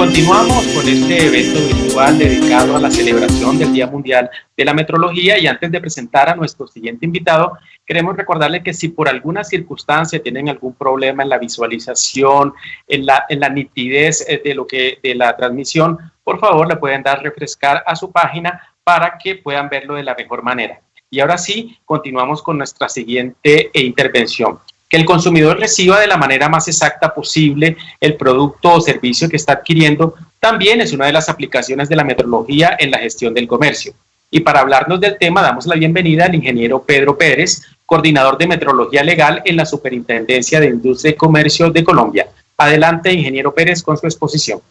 Continuamos con este evento virtual dedicado a la celebración del Día Mundial de la Metrología, y antes de presentar a nuestro siguiente invitado, queremos recordarle que si por alguna circunstancia tienen algún problema en la visualización, en la nitidez de la transmisión, por favor le pueden dar refrescar a su página para que puedan verlo de la mejor manera. Y ahora sí, continuamos con nuestra siguiente intervención. Que el consumidor reciba de la manera más exacta posible el producto o servicio que está adquiriendo también es una de las aplicaciones de la metrología en la gestión del comercio. Y para hablarnos del tema damos la bienvenida al ingeniero Pedro Pérez, coordinador de metrología legal en la Superintendencia de Industria y Comercio de Colombia. Adelante, ingeniero Pérez, con su exposición.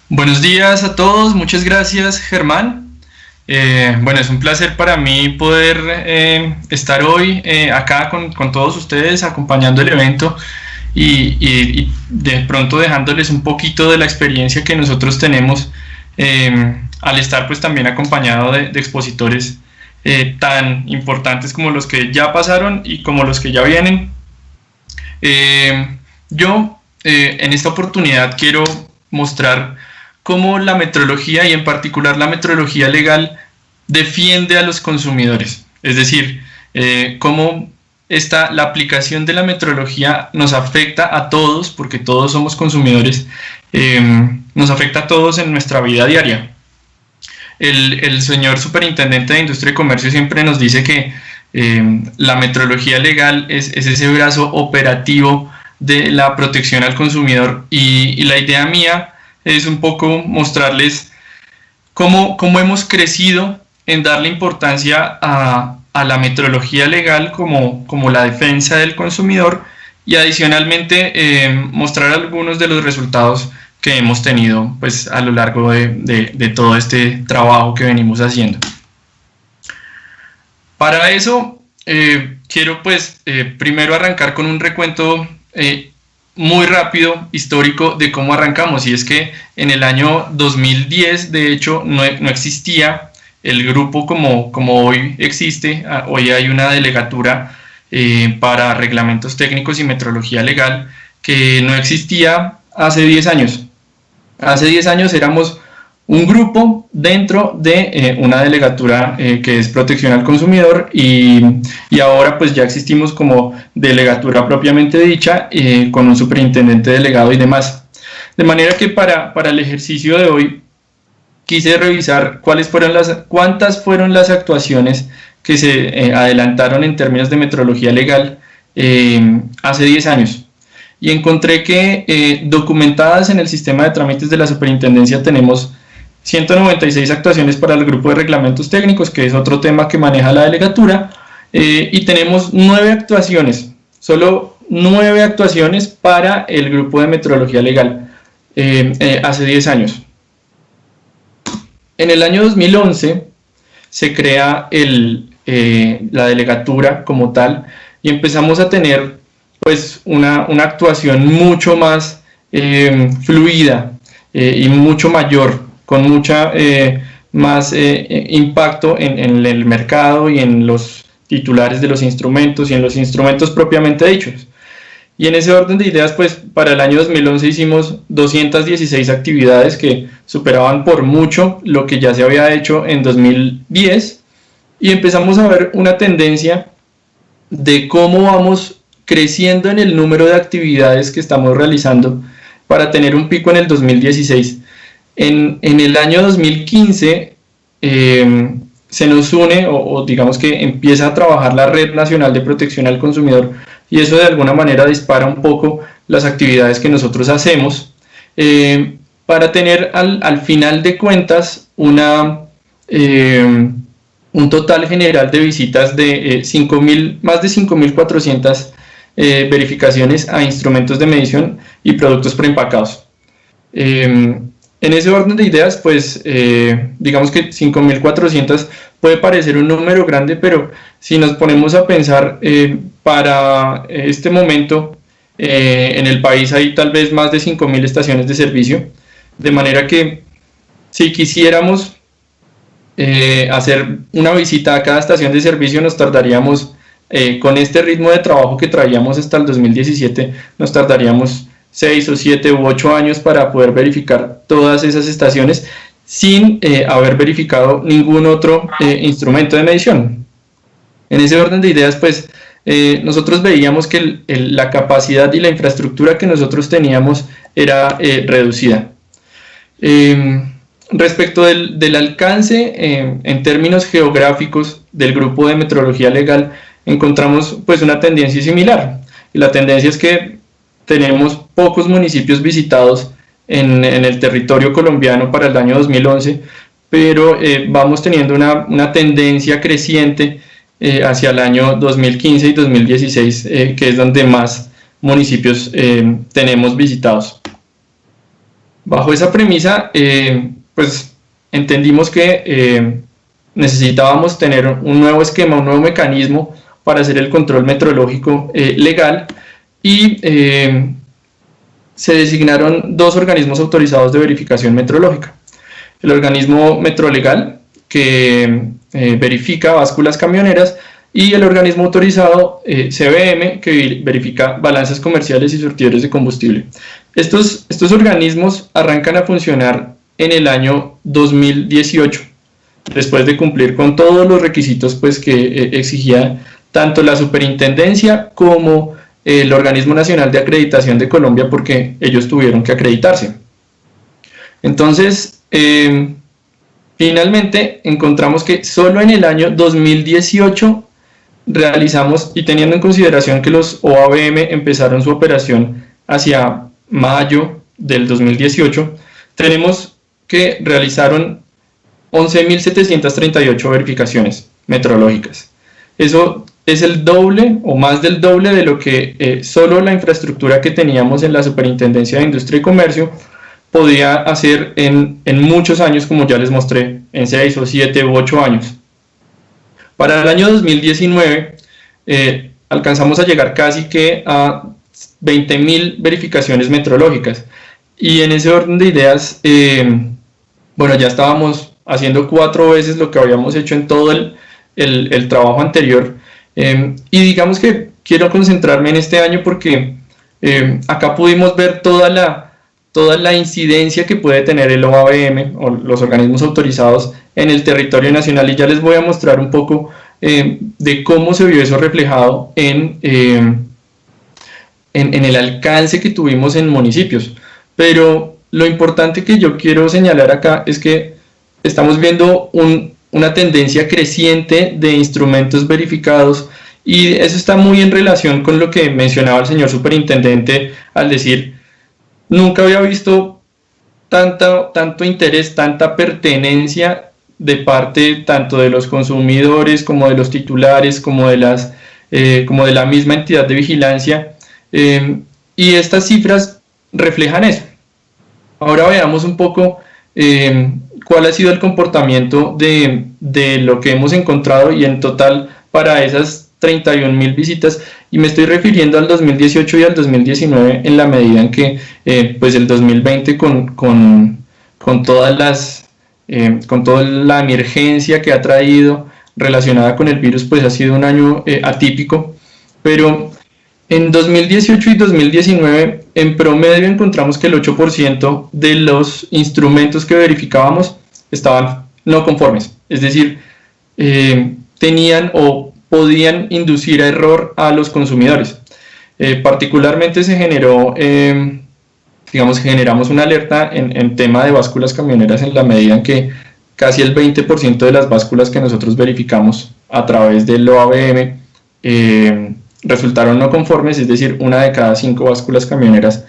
Buenos días a todos, muchas gracias, Germán. Bueno, es un placer para mí poder estar hoy acá con todos ustedes acompañando el evento y de pronto dejándoles un poquito de la experiencia que nosotros tenemos al estar pues también acompañado de expositores tan importantes como los que ya pasaron y como los que ya vienen. Yo en esta oportunidad quiero mostrar cómo la metrología y en particular la metrología legal defiende a los consumidores, es decir, cómo la aplicación de la metrología nos afecta a todos, porque todos somos consumidores, nos afecta a todos en nuestra vida diaria. El señor superintendente de Industria y Comercio siempre nos dice que la metrología legal es ese brazo operativo de la protección al consumidor, y la idea mía es un poco mostrarles cómo hemos crecido en darle importancia a la metrología legal como la defensa del consumidor, y adicionalmente mostrar algunos de los resultados que hemos tenido pues, a lo largo de todo este trabajo que venimos haciendo. Para eso quiero pues primero arrancar con un recuento muy rápido, histórico, de cómo arrancamos. Y es que en el año 2010, de hecho, no existía el grupo como hoy existe. Hoy hay una delegatura para reglamentos técnicos y metrología legal que no existía hace 10 años. Hace 10 años éramos un grupo dentro de una delegatura que es protección al consumidor, y ahora pues ya existimos como delegatura propiamente dicha, con un superintendente delegado y demás. De manera que para el ejercicio de hoy quise revisar cuántas fueron las actuaciones que se adelantaron en términos de metrología legal hace 10 años. Y encontré que documentadas en el sistema de trámites de la superintendencia tenemos 196 actuaciones para el grupo de reglamentos técnicos, que es otro tema que maneja la delegatura, y tenemos 9 actuaciones, solo 9 actuaciones para el grupo de metrología legal hace 10 años. En el año 2011 se crea la delegatura como tal, y empezamos a tener pues una actuación mucho más fluida y mucho mayor, con mucha más impacto en el mercado y en los titulares de los instrumentos y en los instrumentos propiamente dichos. Y en ese orden de ideas, pues para el año 2011 hicimos 216 actividades que superaban por mucho lo que ya se había hecho en 2010, y empezamos a ver una tendencia de cómo vamos creciendo en el número de actividades que estamos realizando para tener un pico en el 2016. En el año 2015 se nos une o digamos que empieza a trabajar la Red Nacional de Protección al Consumidor, y eso de alguna manera dispara un poco las actividades que nosotros hacemos para tener al final de cuentas un total general de visitas de más de 5.400 verificaciones a instrumentos de medición y productos preempacados. En ese orden de ideas, pues digamos que 5.400 puede parecer un número grande, pero si nos ponemos a pensar, para este momento en el país hay tal vez más de 5.000 estaciones de servicio, de manera que si quisiéramos hacer una visita a cada estación de servicio nos tardaríamos, con este ritmo de trabajo que traíamos hasta el 2017, nos tardaríamos 6 o 7 u 8 años para poder verificar todas esas estaciones sin haber verificado ningún otro instrumento de medición. En ese orden de ideas, pues nosotros veíamos que la capacidad y la infraestructura que nosotros teníamos era reducida. Respecto del alcance, en términos geográficos del grupo de metrología legal, encontramos pues una tendencia similar. Y la tendencia es que tenemos pocos municipios visitados en el territorio colombiano para el año 2011, pero vamos teniendo una tendencia creciente hacia el año 2015 y 2016, que es donde más municipios tenemos visitados. Bajo esa premisa, pues entendimos que necesitábamos tener un nuevo esquema, un nuevo mecanismo para hacer el control metrológico legal, y se designaron 2 organismos autorizados de verificación metrológica. El organismo Metrolegal, que verifica básculas camioneras, y el organismo autorizado CBM, que verifica balanzas comerciales y surtidores de combustible. Estos organismos arrancan a funcionar en el año 2018, después de cumplir con todos los requisitos pues, que exigía tanto la Superintendencia como el Organismo Nacional de Acreditación de Colombia, porque ellos tuvieron que acreditarse. Entonces, finalmente encontramos que solo en el año 2018 realizamos, y teniendo en consideración que los OABM empezaron su operación hacia mayo del 2018, tenemos que realizaron 11.738 verificaciones metrológicas. Eso es el doble o más del doble de lo que solo la infraestructura que teníamos en la Superintendencia de Industria y Comercio podía hacer en muchos años, como ya les mostré, en 6 o 7 u 8 años. Para el año 2019 alcanzamos a llegar casi que a 20.000 verificaciones metrológicas, y en ese orden de ideas, bueno, ya estábamos haciendo 4 veces lo que habíamos hecho en todo el trabajo anterior. Y digamos que quiero concentrarme en este año porque acá pudimos ver toda la incidencia que puede tener el OABM o los organismos autorizados en el territorio nacional, y ya les voy a mostrar un poco de cómo se vio eso reflejado en el alcance que tuvimos en municipios. Pero lo importante que yo quiero señalar acá es que estamos viendo una tendencia creciente de instrumentos verificados, y eso está muy en relación con lo que mencionaba el señor superintendente al decir: nunca había visto tanto interés, tanta pertenencia de parte tanto de los consumidores como de los titulares, como de la misma entidad de vigilancia, y estas cifras reflejan eso. Ahora veamos un poco cuál ha sido el comportamiento de lo que hemos encontrado, y en total para esas 31.000 visitas, y me estoy refiriendo al 2018 y al 2019 en la medida en que pues el 2020 con toda la emergencia que ha traído relacionada con el virus, pues ha sido un año atípico. Pero en 2018 y 2019 en promedio encontramos que el 8% de los instrumentos que verificábamos estaban no conformes, es decir, tenían o podían inducir a error a los consumidores. Particularmente se generó, generamos una alerta en tema de básculas camioneras, en la medida en que casi el 20% de las básculas que nosotros verificamos a través del OABM resultaron no conformes, es decir, 1 de cada 5 básculas camioneras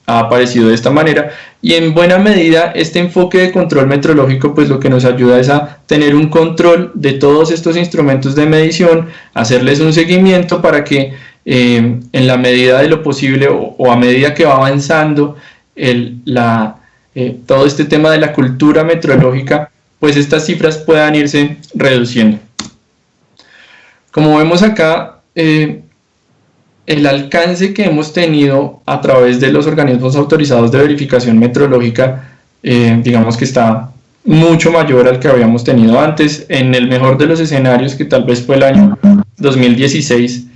ha aparecido de esta manera. Y en buena medida este enfoque de control metrológico pues lo que nos ayuda es a tener un control de todos estos instrumentos de medición, hacerles un seguimiento para que en la medida de lo posible o a medida que va avanzando todo este tema de la cultura metrológica, pues estas cifras puedan irse reduciendo. Como vemos acá, el alcance que hemos tenido a través de los organismos autorizados de verificación metrológica, digamos que está mucho mayor al que habíamos tenido antes. En el mejor de los escenarios, que tal vez fue el año 2016,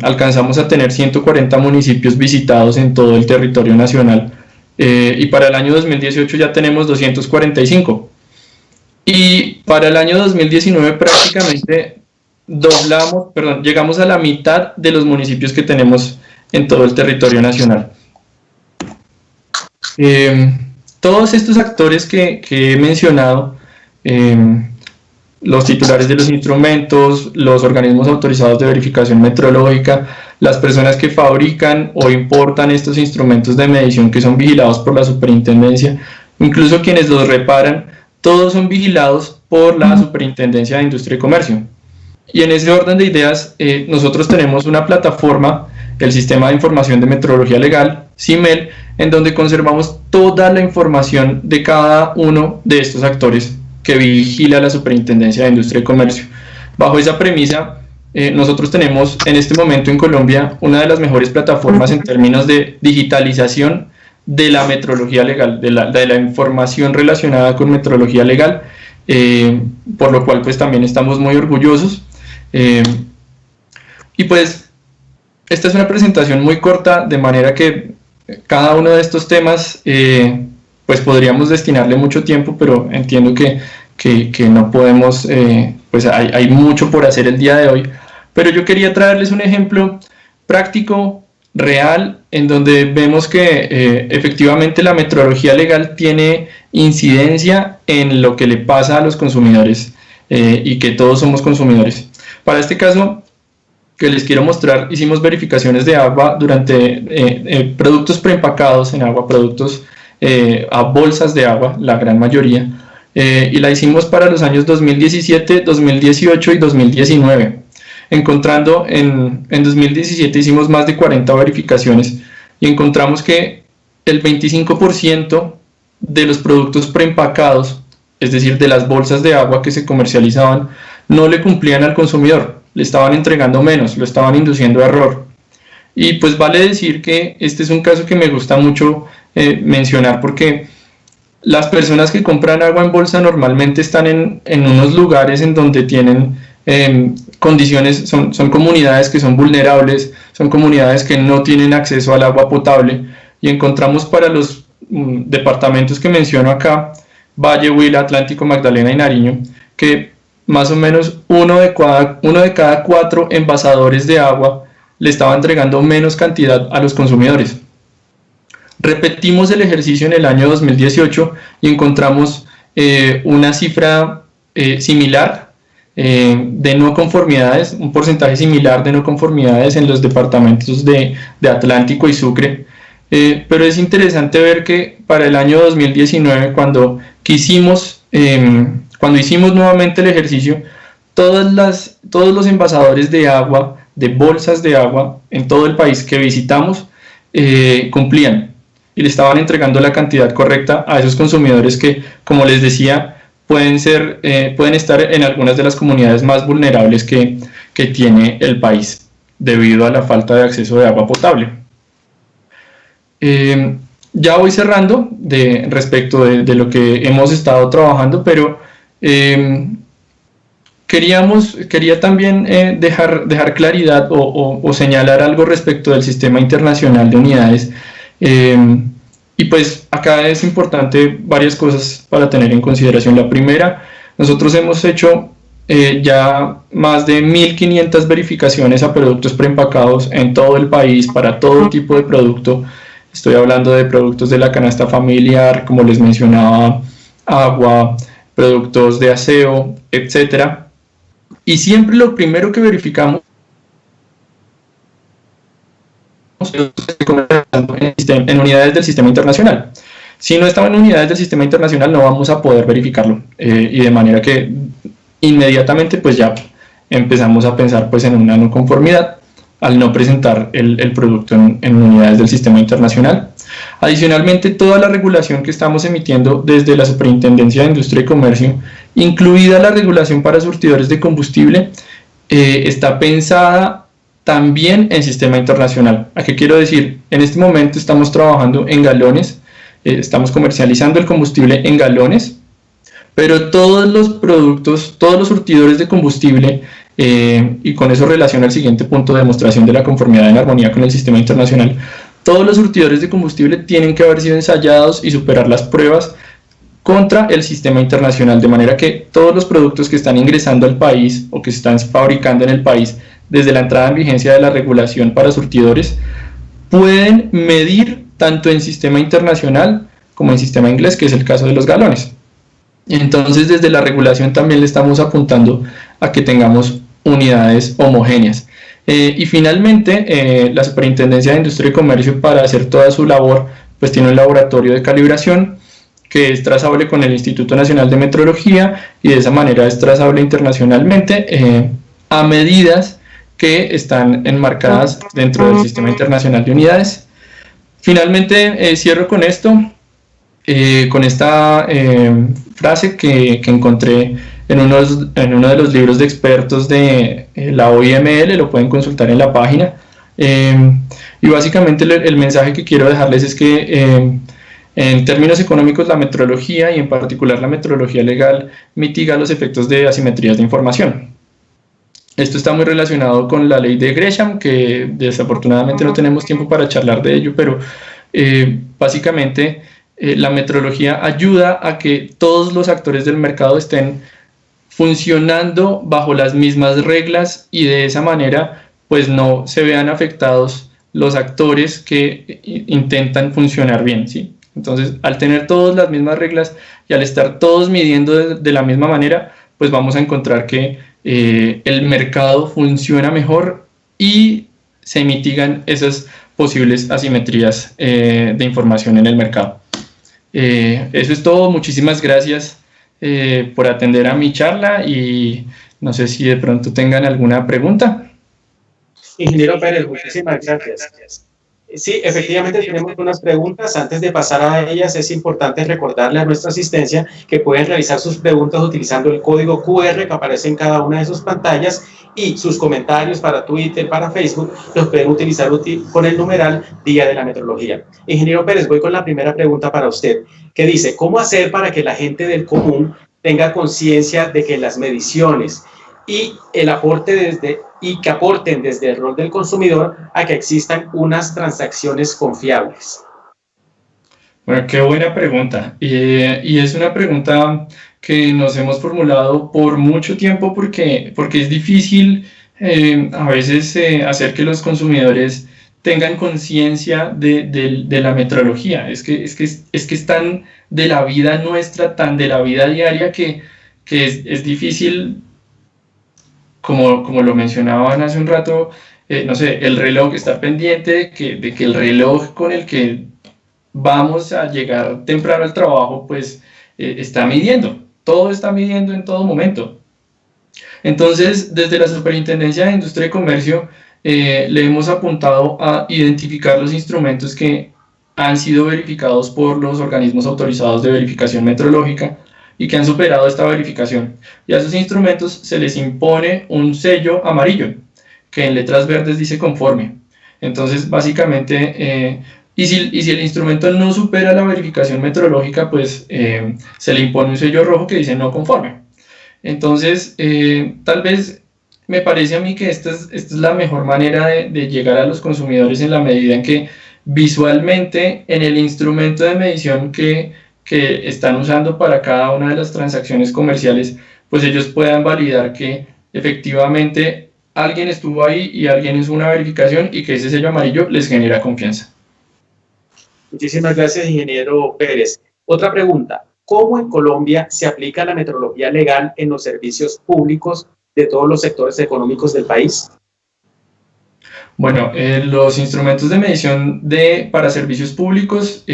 alcanzamos a tener 140 municipios visitados en todo el territorio nacional, y para el año 2018 ya tenemos 245. Y para el año 2019 prácticamente llegamos a la mitad de los municipios que tenemos en todo el territorio nacional. Todos estos actores que he mencionado, los titulares de los instrumentos, los organismos autorizados de verificación metrológica, las personas que fabrican o importan estos instrumentos de medición que son vigilados por la superintendencia, incluso quienes los reparan, todos son vigilados por la Superintendencia de Industria y Comercio. Y en ese orden de ideas, nosotros tenemos una plataforma, el Sistema de Información de Metrología Legal, SIMEL, en donde conservamos toda la información de cada uno de estos actores que vigila la Superintendencia de Industria y Comercio. Bajo esa premisa, nosotros tenemos en este momento en Colombia una de las mejores plataformas en términos de digitalización de la metrología legal, de la información relacionada con metrología legal, por lo cual pues también estamos muy orgullosos. Y pues esta es una presentación muy corta, de manera que cada uno de estos temas pues podríamos destinarle mucho tiempo, pero entiendo que no podemos, pues hay mucho por hacer el día de hoy, pero yo quería traerles un ejemplo práctico, real, en donde vemos que efectivamente la metrología legal tiene incidencia en lo que le pasa a los consumidores, y que todos somos consumidores. Para este caso que les quiero mostrar, hicimos verificaciones de agua durante productos preempacados en agua, productos a bolsas de agua, la gran mayoría, y la hicimos para los años 2017, 2018 y 2019. Encontrando en 2017 hicimos más de 40 verificaciones y encontramos que el 25% de los productos preempacados, es decir, de las bolsas de agua que se comercializaban, no le cumplían al consumidor, le estaban entregando menos, lo estaban induciendo a error. Y pues vale decir que este es un caso que me gusta mucho mencionar, porque las personas que compran agua en bolsa normalmente están en unos lugares en donde tienen condiciones, son comunidades que son vulnerables, son comunidades que no tienen acceso al agua potable, y encontramos para los departamentos que menciono acá, Valle, Huila, Atlántico, Magdalena y Nariño, que más o menos uno de cada 4 envasadores de agua le estaba entregando menos cantidad a los consumidores. Repetimos el ejercicio en el año 2018 y encontramos una cifra similar de no conformidades, un porcentaje similar de no conformidades en los departamentos de Atlántico y Sucre. Pero es interesante ver que para el año 2019, cuando hicimos nuevamente el ejercicio, todos los envasadores de agua, de bolsas de agua en todo el país que visitamos, cumplían y le estaban entregando la cantidad correcta a esos consumidores que, como les decía, pueden estar en algunas de las comunidades más vulnerables que tiene el país debido a la falta de acceso de agua potable. Ya voy cerrando respecto de lo que hemos estado trabajando, pero quería también dejar claridad o señalar algo respecto del sistema internacional de unidades. Y pues acá es importante varias cosas para tener en consideración. La primera, nosotros hemos hecho ya más de 1.500 verificaciones a productos preempacados en todo el país para todo tipo de producto. Estoy hablando de productos de la canasta familiar, como les mencionaba, agua, productos de aseo, etc. Y siempre lo primero que verificamos en unidades del sistema internacional. Si no estaba en unidades del sistema internacional, no vamos a poder verificarlo, y de manera que inmediatamente pues ya empezamos a pensar pues en una no conformidad al no presentar el producto en unidades del sistema internacional. Adicionalmente, toda la regulación que estamos emitiendo desde la Superintendencia de Industria y Comercio, incluida la regulación para surtidores de combustible, está pensada también en sistema internacional. ¿A qué quiero decir? En este momento estamos trabajando en galones, estamos comercializando el combustible en galones, pero todos los productos, todos los surtidores de combustible Y con eso relaciona el siguiente punto de demostración de la conformidad en armonía con el sistema internacional. Todos los surtidores de combustible tienen que haber sido ensayados y superar las pruebas contra el sistema internacional, de manera que todos los productos que están ingresando al país o que se están fabricando en el país desde la entrada en vigencia de la regulación para surtidores pueden medir tanto en sistema internacional como en sistema inglés, que es el caso de los galones. Entonces, desde la regulación también le estamos apuntando a que tengamos unidades homogéneas. Y finalmente, la Superintendencia de Industria y Comercio, para hacer toda su labor, pues tiene un laboratorio de calibración que es trazable con el Instituto Nacional de Metrología y de esa manera es trazable internacionalmente a medidas que están enmarcadas dentro del Sistema Internacional de Unidades. Finalmente, cierro con esto, con esta frase que encontré en uno de los libros de expertos de la OIML, lo pueden consultar en la página. Y básicamente el mensaje que quiero dejarles es que en términos económicos la metrología y en particular la metrología legal mitiga los efectos de asimetrías de información. Esto está muy relacionado con la ley de Gresham, que desafortunadamente no tenemos tiempo para charlar de ello, pero básicamente la metrología ayuda a que todos los actores del mercado estén funcionando bajo las mismas reglas y de esa manera pues no se vean afectados los actores que intentan funcionar bien, ¿sí? Entonces, al tener todas las mismas reglas y al estar todos midiendo de la misma manera, pues vamos a encontrar que el mercado funciona mejor y se mitigan esas posibles asimetrías de información en el mercado. Eso es todo. Muchísimas gracias por atender a mi charla y no sé si de pronto tengan alguna pregunta. Ingeniero Pérez, muchísimas gracias. Sí, efectivamente tenemos unas preguntas. Antes de pasar a ellas, es importante recordarle a nuestra asistencia que pueden realizar sus preguntas utilizando el código QR que aparece en cada una de sus pantallas y sus comentarios para Twitter, para Facebook, los pueden utilizar con el numeral Día de la Metrología. Ingeniero Pérez, voy con la primera pregunta para usted, que dice, ¿cómo hacer para que la gente del común tenga conciencia de que las mediciones y el aporte que aporten desde el rol del consumidor a que existan unas transacciones confiables? Bueno, qué buena pregunta. Y es una pregunta que nos hemos formulado por mucho tiempo porque es difícil a veces hacer que los consumidores tengan conciencia de la metrología. Es que es tan de la vida nuestra, tan de la vida diaria que es difícil. Como lo mencionaban hace un rato, no sé, el reloj, estar pendiente de que el reloj con el que vamos a llegar temprano al trabajo, pues está midiendo, todo está midiendo en todo momento. Entonces, desde la Superintendencia de Industria y Comercio, le hemos apuntado a identificar los instrumentos que han sido verificados por los organismos autorizados de verificación metrológica y que han superado esta verificación. Y a esos instrumentos se les impone un sello amarillo, que en letras verdes dice conforme. Entonces, básicamente, y si el instrumento no supera la verificación metrológica, pues se le impone un sello rojo que dice no conforme. Entonces, tal vez me parece a mí que esta es la mejor manera de llegar a los consumidores en la medida en que visualmente en el instrumento de medición que están usando para cada una de las transacciones comerciales, pues ellos puedan validar que efectivamente alguien estuvo ahí y alguien hizo una verificación y que ese sello amarillo les genera confianza. Muchísimas gracias, ingeniero Pérez. Otra pregunta, ¿cómo en Colombia se aplica la metrología legal en los servicios públicos de todos los sectores económicos del país? Bueno, los instrumentos de medición para servicios públicos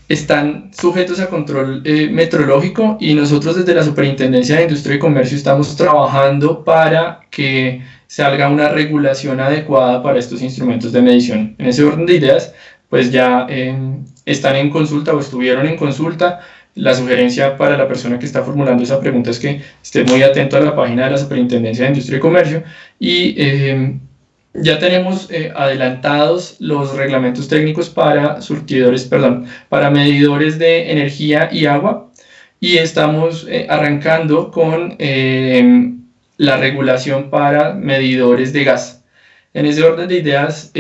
están sujetos a control metrológico y nosotros desde la Superintendencia de Industria y Comercio estamos trabajando para que salga una regulación adecuada para estos instrumentos de medición. En ese orden de ideas, pues ya están en consulta o estuvieron en consulta. La sugerencia para la persona que está formulando esa pregunta es que esté muy atento a la página de la Superintendencia de Industria y Comercio y ya tenemos adelantados los reglamentos técnicos para para medidores de energía y agua y estamos arrancando con la regulación para medidores de gas. En ese orden de ideas,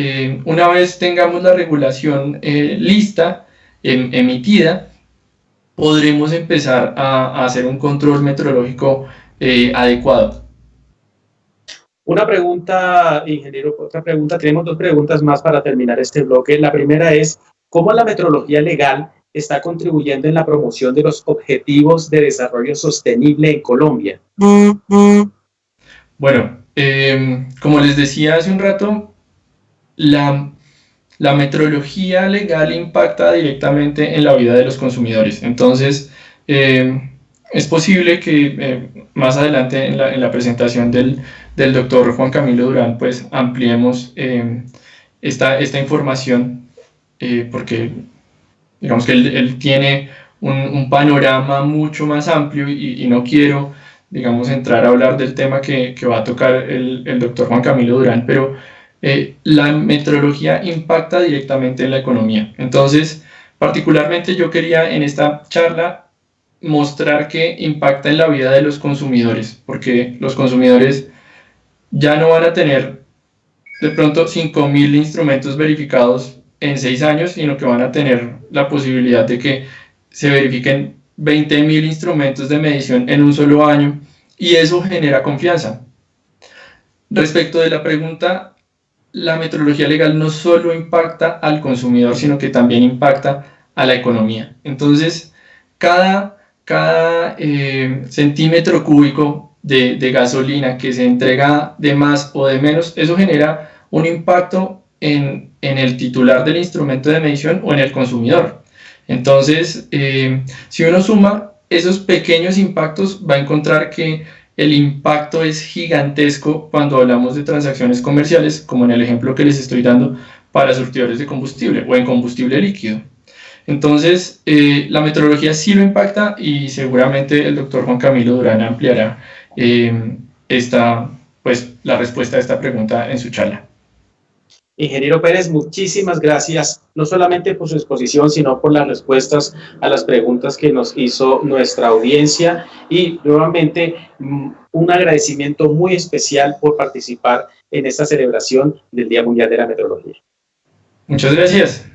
una vez tengamos la regulación lista, emitida, podremos empezar a hacer un control meteorológico adecuado. Una pregunta, ingeniero, otra pregunta. Tenemos dos preguntas más para terminar este bloque. La primera es, ¿cómo la metrología legal está contribuyendo en la promoción de los objetivos de desarrollo sostenible en Colombia? Bueno, como les decía hace un rato, la metrología legal impacta directamente en la vida de los consumidores. Entonces, es posible que más adelante en la presentación del doctor Juan Camilo Durán, pues ampliemos esta información, porque digamos que él tiene un panorama mucho más amplio y no quiero, digamos, entrar a hablar del tema que va a tocar el doctor Juan Camilo Durán, pero la metrología impacta directamente en la economía. Entonces, particularmente yo quería en esta charla mostrar que impacta en la vida de los consumidores, porque los consumidores ya no van a tener de pronto 5.000 instrumentos verificados en 6 años, sino que van a tener la posibilidad de que se verifiquen 20.000 instrumentos de medición en un solo año, y eso genera confianza. Respecto de la pregunta, la metrología legal no solo impacta al consumidor, sino que también impacta a la economía. Entonces, cada centímetro cúbico de gasolina que se entrega de más o de menos, eso genera un impacto en el titular del instrumento de medición o en el consumidor. Entonces, si uno suma esos pequeños impactos, va a encontrar que el impacto es gigantesco cuando hablamos de transacciones comerciales, como en el ejemplo que les estoy dando para surtidores de combustible o en combustible líquido. Entonces, la metrología sí lo impacta, y seguramente el doctor Juan Camilo Durán ampliará la respuesta a esta pregunta en su charla. Ingeniero Pérez, muchísimas gracias, no solamente por su exposición, sino por las respuestas a las preguntas que nos hizo nuestra audiencia, y nuevamente un agradecimiento muy especial por participar en esta celebración del Día Mundial de la Meteorología. Muchas gracias.